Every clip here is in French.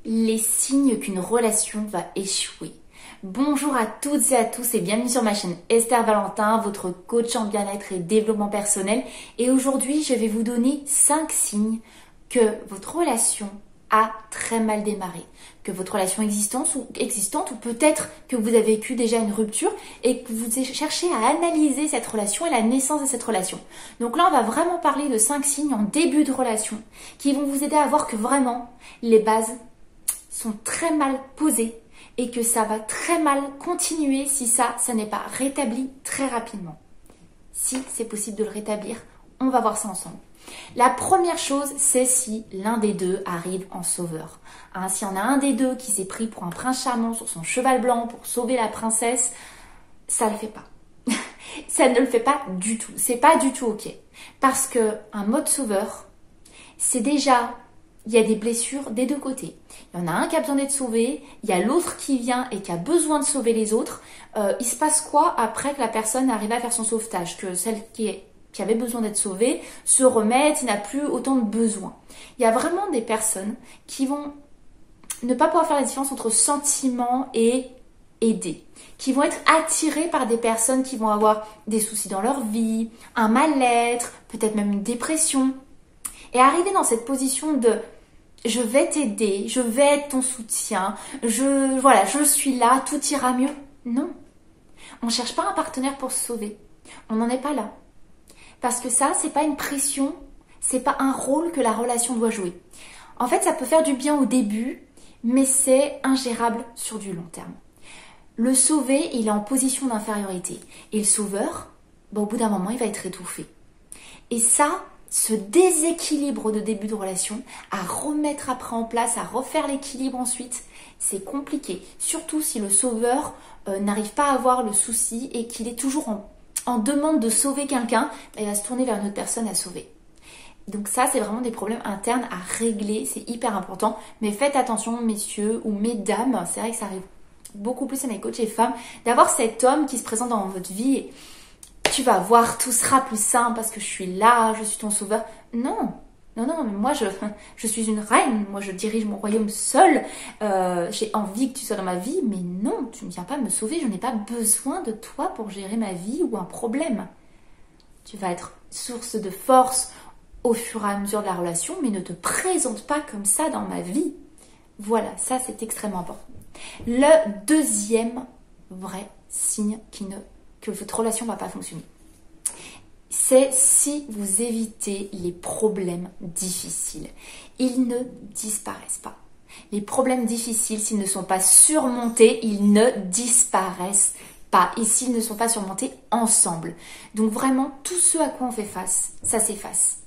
Les signes qu'une relation va échouer. Bonjour à toutes et à tous et bienvenue sur ma chaîne Esther Valentin, votre coach en bien-être et développement personnel. Et aujourd'hui, je vais vous donner 5 signes que votre relation a très mal démarré, que votre relation existante ou peut-être que vous avez vécu déjà une rupture et que vous cherchez à analyser cette relation et la naissance de cette relation. Donc là, on va vraiment parler de 5 signes en début de relation qui vont vous aider à voir que vraiment les bases sont très mal posées et que ça va très mal continuer si ça n'est pas rétabli très rapidement. Si c'est possible de le rétablir, on va voir ça ensemble. La première chose, c'est si l'un des deux arrive en sauveur. Si on a un des deux qui s'est pris pour un prince charmant sur son cheval blanc pour sauver la princesse, ça ne le fait pas. Ça ne le fait pas du tout. C'est pas du tout ok. Parce que un mode sauveur, c'est déjà... Il y a des blessures des deux côtés. Il y en a un qui a besoin d'être sauvé, il y a l'autre qui vient et qui a besoin de sauver les autres. Il se passe quoi après que la personne arrive à faire son sauvetage? Que celle qui avait besoin d'être sauvée se remette, il n'a plus autant de besoin. Il y a vraiment des personnes qui vont ne pas pouvoir faire la différence entre sentiment et aider, qui vont être attirées par des personnes qui vont avoir des soucis dans leur vie, un mal-être, peut-être même une dépression. Et arriver dans cette position de je vais t'aider, je vais être ton soutien, je suis là, tout ira mieux. Non. On ne cherche pas un partenaire pour se sauver. On n'en est pas là. Parce que ça, c'est pas une pression, c'est pas un rôle que la relation doit jouer. En fait, ça peut faire du bien au début, mais c'est ingérable sur du long terme. Le sauver, il est en position d'infériorité. Et le sauveur, au bout d'un moment, il va être étouffé. Et ça, ce déséquilibre de début de relation, à remettre après en place, à refaire l'équilibre ensuite, c'est compliqué. Surtout si le sauveur n'arrive pas à avoir le souci et qu'il est toujours en demande de sauver quelqu'un, il va se tourner vers une autre personne à sauver. Donc ça, c'est vraiment des problèmes internes à régler, c'est hyper important. Mais faites attention, messieurs ou mesdames, c'est vrai que ça arrive beaucoup plus à mes coachs et femmes, d'avoir cet homme qui se présente dans votre vie et tu vas voir, tout sera plus simple parce que je suis là, je suis ton sauveur. Non, mais moi je suis une reine, moi je dirige mon royaume seule, j'ai envie que tu sois dans ma vie, mais non, tu ne viens pas me sauver, je n'ai pas besoin de toi pour gérer ma vie ou un problème. Tu vas être source de force au fur et à mesure de la relation, mais ne te présente pas comme ça dans ma vie. Voilà, ça c'est extrêmement important. Le deuxième vrai signe que votre relation ne va pas fonctionner, c'est si vous évitez les problèmes difficiles. Ils ne disparaissent pas. Les problèmes difficiles, s'ils ne sont pas surmontés, ils ne disparaissent pas. Et s'ils ne sont pas surmontés ensemble. Donc vraiment, tout ce à quoi on fait face, ça s'efface.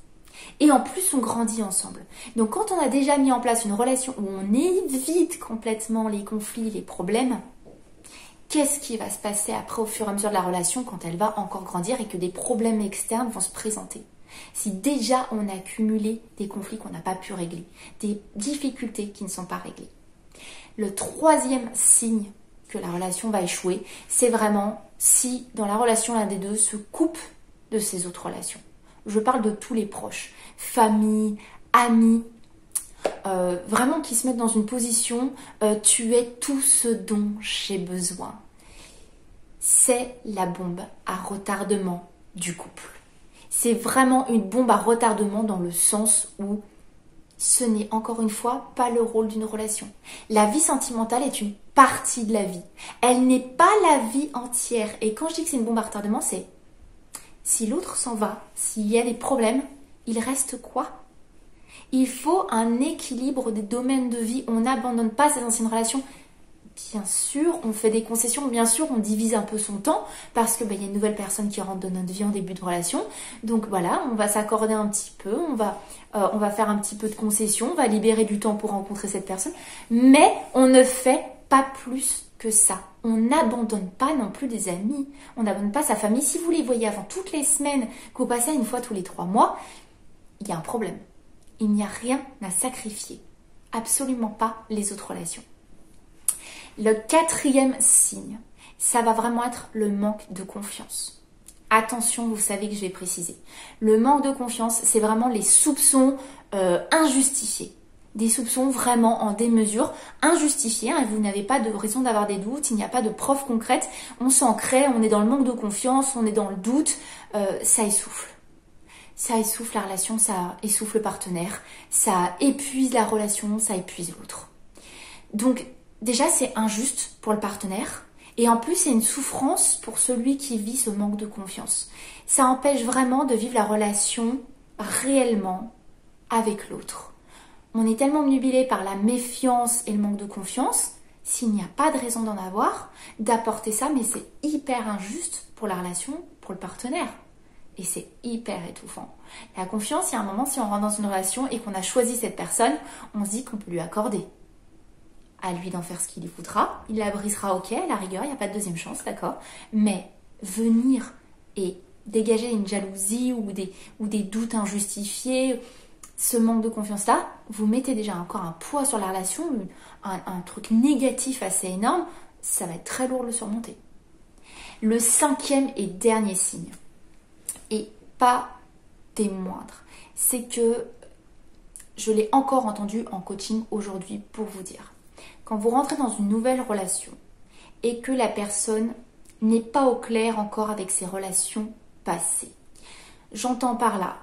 Et en plus, on grandit ensemble. Donc quand on a déjà mis en place une relation où on évite complètement les conflits, les problèmes, qu'est-ce qui va se passer après au fur et à mesure de la relation quand elle va encore grandir et que des problèmes externes vont se présenter? Si déjà on a accumulé des conflits qu'on n'a pas pu régler, des difficultés qui ne sont pas réglées. Le troisième signe que la relation va échouer, c'est vraiment si dans la relation l'un des deux se coupe de ses autres relations. Je parle de tous les proches, famille, amis, vraiment qui se mettent dans une position tu es tout ce dont j'ai besoin. C'est la bombe à retardement du couple. C'est vraiment une bombe à retardement dans le sens où ce n'est encore une fois pas le rôle d'une relation. La vie sentimentale est une partie de la vie. Elle n'est pas la vie entière. Et quand je dis que c'est une bombe à retardement, c'est si l'autre s'en va, s'il y a des problèmes, il reste quoi? Il faut un équilibre des domaines de vie. On n'abandonne pas ses anciennes relations. Bien sûr, on fait des concessions. Bien sûr, on divise un peu son temps parce que y a une nouvelle personne qui rentre dans notre vie en début de relation. Donc voilà, on va s'accorder un petit peu. On va faire un petit peu de concessions. On va libérer du temps pour rencontrer cette personne. Mais on ne fait pas plus que ça. On n'abandonne pas non plus des amis. On n'abandonne pas sa famille. Si vous les voyez avant toutes les semaines, que vous passez une fois tous les 3 mois, il y a un problème. Il n'y a rien à sacrifier. Absolument pas les autres relations. Le quatrième signe, ça va vraiment être le manque de confiance. Attention, vous savez que je vais préciser. Le manque de confiance, c'est vraiment les soupçons injustifiés. des soupçons vraiment en démesure, injustifiés, hein, vous n'avez pas de raison d'avoir des doutes, il n'y a pas de preuves concrètes, on s'en crée, on est dans le manque de confiance, on est dans le doute, ça essouffle. Ça essouffle la relation, ça essouffle le partenaire, ça épuise la relation, ça épuise l'autre. Donc déjà c'est injuste pour le partenaire et en plus c'est une souffrance pour celui qui vit ce manque de confiance. Ça empêche vraiment de vivre la relation réellement avec l'autre. On est tellement obnubilé par la méfiance et le manque de confiance, s'il n'y a pas de raison d'en avoir, d'apporter ça, mais c'est hyper injuste pour la relation, pour le partenaire. Et c'est hyper étouffant. La confiance, il y a un moment, si on rentre dans une relation et qu'on a choisi cette personne, on se dit qu'on peut lui accorder. À lui d'en faire ce qu'il voudra, il la brisera, ok, à la rigueur, il n'y a pas de deuxième chance, d'accord. Mais venir et dégager une jalousie ou des doutes injustifiés, ce manque de confiance-là, vous mettez déjà encore un poids sur la relation, un truc négatif assez énorme, ça va être très lourd de le surmonter. Le 5e et dernier signe, et pas des moindres, c'est que je l'ai encore entendu en coaching aujourd'hui pour vous dire. Quand vous rentrez dans une nouvelle relation et que la personne n'est pas au clair encore avec ses relations passées, j'entends par là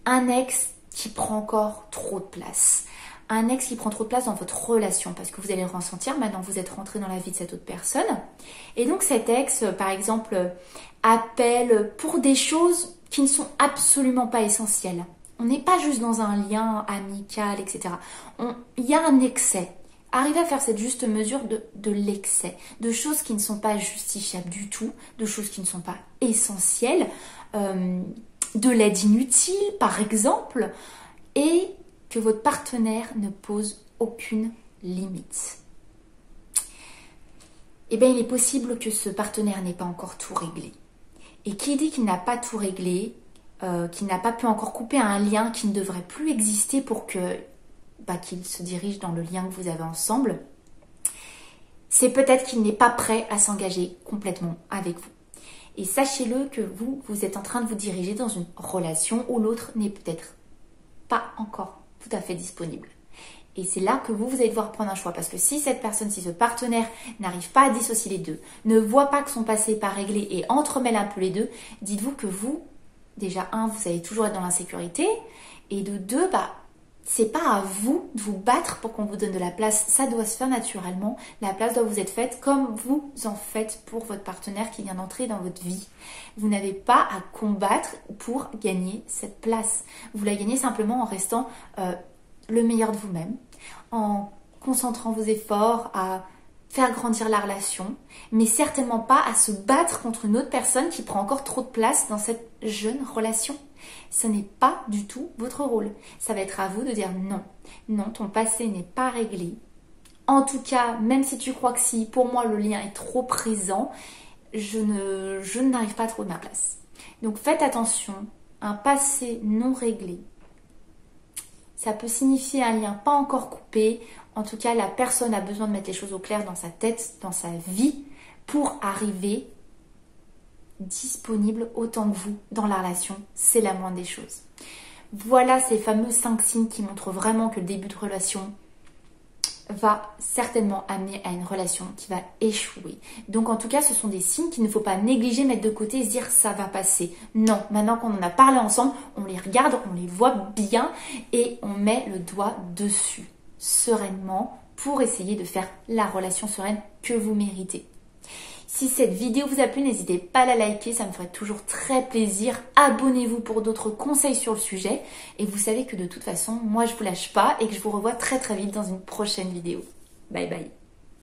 un ex qui prend encore trop de place. Un ex qui prend trop de place dans votre relation parce que vous allez le ressentir maintenant que vous êtes rentré dans la vie de cette autre personne. Et donc cet ex, par exemple, appelle pour des choses qui ne sont absolument pas essentielles. On n'est pas juste dans un lien amical, etc. Il y a un excès. Arrivez à faire cette juste mesure de l'excès, de choses qui ne sont pas justifiables du tout, de choses qui ne sont pas essentielles, de l'aide inutile par exemple, et que votre partenaire ne pose aucune limite. Eh bien, il est possible que ce partenaire n'ait pas encore tout réglé. Et qui dit qu'il n'a pas tout réglé, qu'il n'a pas pu encore couper un lien qui ne devrait plus exister pour qu'il se dirige dans le lien que vous avez ensemble, c'est peut-être qu'il n'est pas prêt à s'engager complètement avec vous. Et sachez-le que vous êtes en train de vous diriger dans une relation où l'autre n'est peut-être pas encore tout à fait disponible. Et c'est là que vous allez devoir prendre un choix. Parce que si cette personne, si ce partenaire n'arrive pas à dissocier les deux, ne voit pas que son passé n'est pas réglé et entremêle un peu les deux, dites-vous que vous, déjà, vous allez toujours être dans l'insécurité. Et de deux, c'est pas à vous de vous battre pour qu'on vous donne de la place. Ça doit se faire naturellement. La place doit vous être faite comme vous en faites pour votre partenaire qui vient d'entrer dans votre vie. Vous n'avez pas à combattre pour gagner cette place. Vous la gagnez simplement en restant le meilleur de vous-même, en concentrant vos efforts à faire grandir la relation, mais certainement pas à se battre contre une autre personne qui prend encore trop de place dans cette jeune relation. Ce n'est pas du tout votre rôle. Ça va être à vous de dire non. Non, ton passé n'est pas réglé. En tout cas, même si tu crois que si, pour moi le lien est trop présent, je n'arrive pas à trouver ma place. Donc faites attention, un passé non réglé, ça peut signifier un lien pas encore coupé. En tout cas, la personne a besoin de mettre les choses au clair dans sa tête, dans sa vie, pour arriver disponible autant que vous dans la relation. C'est la moindre des choses. Voilà ces fameux 5 signes qui montrent vraiment que le début de relation va certainement amener à une relation qui va échouer. Donc en tout cas, ce sont des signes qu'il ne faut pas négliger, mettre de côté et se dire ça va passer. Non, maintenant qu'on en a parlé ensemble, on les regarde, on les voit bien et on met le doigt dessus sereinement pour essayer de faire la relation sereine que vous méritez. Si cette vidéo vous a plu, n'hésitez pas à la liker, ça me ferait toujours très plaisir. Abonnez-vous pour d'autres conseils sur le sujet. Et vous savez que de toute façon, moi je vous lâche pas et que je vous revois très très vite dans une prochaine vidéo. Bye bye.